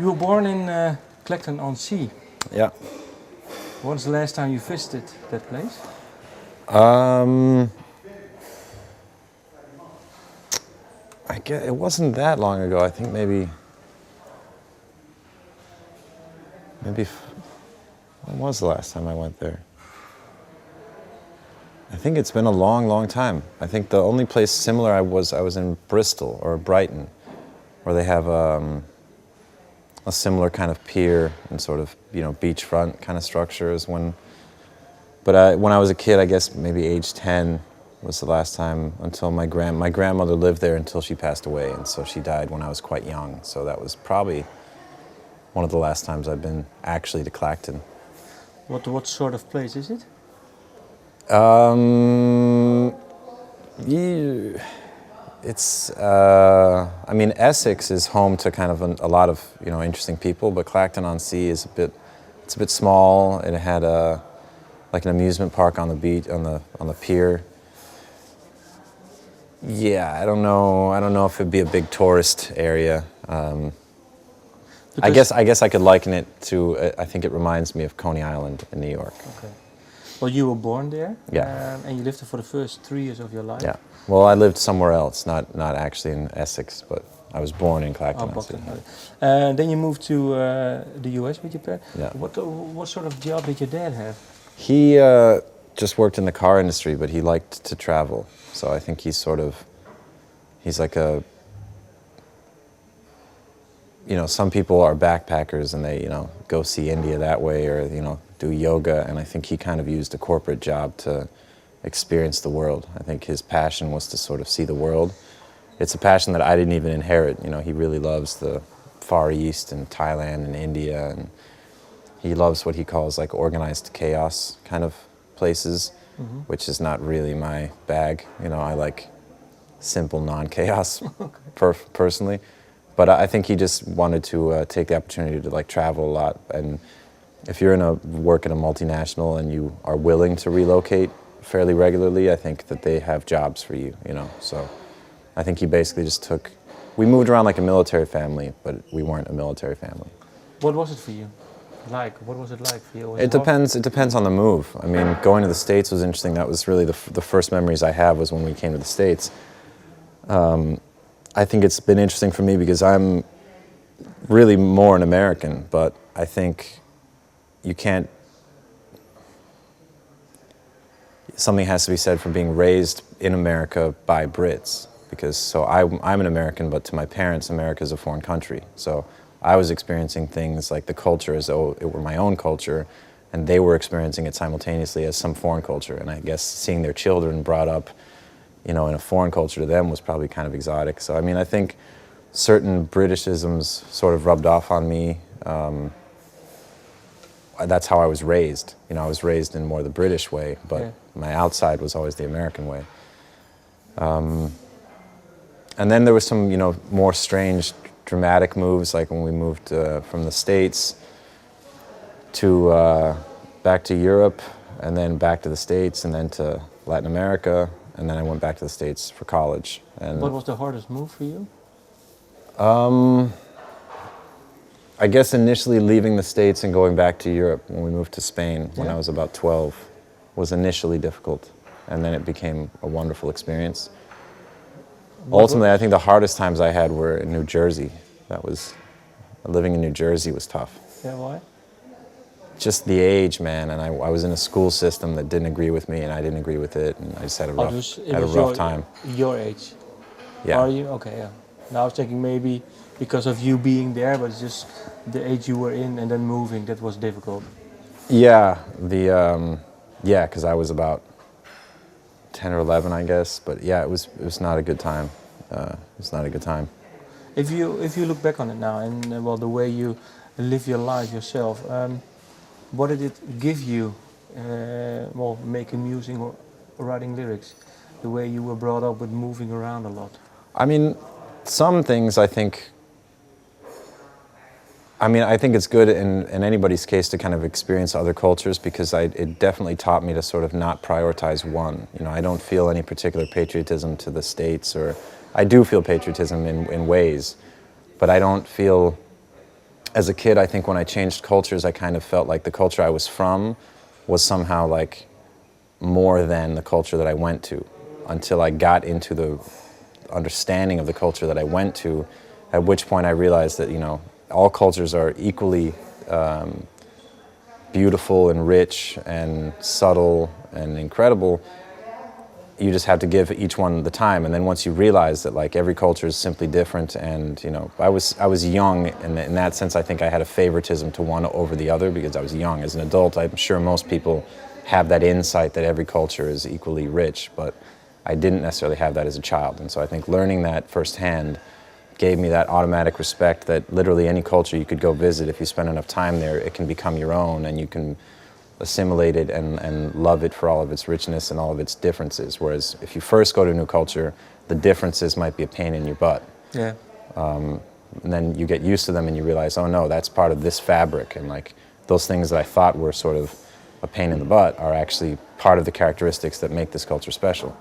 You were born in Clacton-on-Sea. Yeah. When's the last time you visited that place? I guess it wasn't that long ago. I think maybe. When was the last time I went there? I think it's been a long, long time. I think the only place similar I was in Bristol or Brighton, where they have a similar kind of pier and sort of beachfront kind of structure as when. But when I was a kid, I guess maybe age 10 was the last time until my grandmother lived there until she passed away, and so she died when I was quite young. So that was probably one of the last times I've been actually to Clacton. What sort of place is it? It's I mean, Essex is home to kind of a lot of interesting people, but Clacton-on-Sea is it's a bit small. It had like an amusement park on the beach on the pier. Yeah, I don't know if it'd be a big tourist area. I guess I could liken it to. I think it reminds me of Coney Island in New York. Okay. Well, you were born there. Yeah. And you lived there for the first 3 years of your life. Yeah. Well, I lived somewhere else, not actually in Essex, but I was born in Clacton-on-Sea. Then you moved to the US with your parents. Yeah. What sort of job did your dad have? He just worked in the car industry, but he liked to travel. So I think he's like a. Some people are backpackers and they, go see India that way or, do yoga. And I think he kind of used a corporate job to experience the world. I think his passion was to sort of see the world. It's a passion that I didn't even inherit. He really loves the Far East and Thailand and India. And he loves what he calls like organized chaos kind of places, which is not really my bag. I like simple non-chaos personally. But I think he just wanted to take the opportunity to like travel a lot. And if you're work at a multinational and you are willing to relocate fairly regularly, I think that they have jobs for you, So I think he basically just we moved around like a military family, but we weren't a military family. What was it for you? What was it like for you? It depends on the move. I mean, going to the States was interesting. That was really the first memories I have was when we came to the States. I think it's been interesting for me because I'm really more an American, but I think something has to be said for being raised in America by Brits, because I'm an American, but to my parents, America is a foreign country. So I was experiencing things like the culture as though it were my own culture, and they were experiencing it simultaneously as some foreign culture. And I guess seeing their children brought up in a foreign culture to them was probably kind of exotic. So, I mean, I think certain Britishisms sort of rubbed off on me. That's how I was raised. I was raised in more the British way, but my outside was always the American way. And then there was some, more strange, dramatic moves, like when we moved from the States to back to Europe, and then back to the States, and then to Latin America. And then I went back to the States for college. And what was the hardest move for you? I guess initially leaving the States and going back to Europe when we moved to Spain when I was about 12 was initially difficult. And then it became a wonderful experience. Ultimately, I think the hardest times I had were in New Jersey. Living in New Jersey was tough. Yeah, why? Just the age, man, and I was in a school system that didn't agree with me, and I didn't agree with it, and I just had a rough time. Your age? Yeah. Are you? Okay, yeah. Now I was thinking maybe because of you being there, but it's just the age you were in and then moving, that was difficult. Yeah, because I was about 10 or 11, I guess, but yeah, it was not a good time. It was not a good time. If you look back on it now, and the way you live your life yourself, what did it give you, making music or writing lyrics? The way you were brought up with moving around a lot. I mean, some things I think it's good in anybody's case to kind of experience other cultures, because it definitely taught me to sort of not prioritize one. I don't feel any particular patriotism to the States, or I do feel patriotism in ways, but I don't feel as a kid, I think when I changed cultures, I kind of felt like the culture I was from was somehow like more than the culture that I went to, until I got into the understanding of the culture that I went to, at which point I realized that, you know, all cultures are equally beautiful and rich and subtle and incredible. You just have to give each one the time, and then once you realize that like every culture is simply different, and you know, I was young, and in that sense I think I had a favoritism to one over the other because I was young. As an adult, I'm sure most people have that insight that every culture is equally rich, but I didn't necessarily have that as a child. And so I think learning that firsthand gave me that automatic respect that literally any culture you could go visit, if you spend enough time there, it can become your own, and you can assimilate it and love it for all of its richness and all of its differences. Whereas if you first go to a new culture, the differences might be a pain in your butt. Yeah. And then you get used to them and you realize, oh no, that's part of this fabric, and like those things that I thought were sort of a pain in the butt are actually part of the characteristics that make this culture special.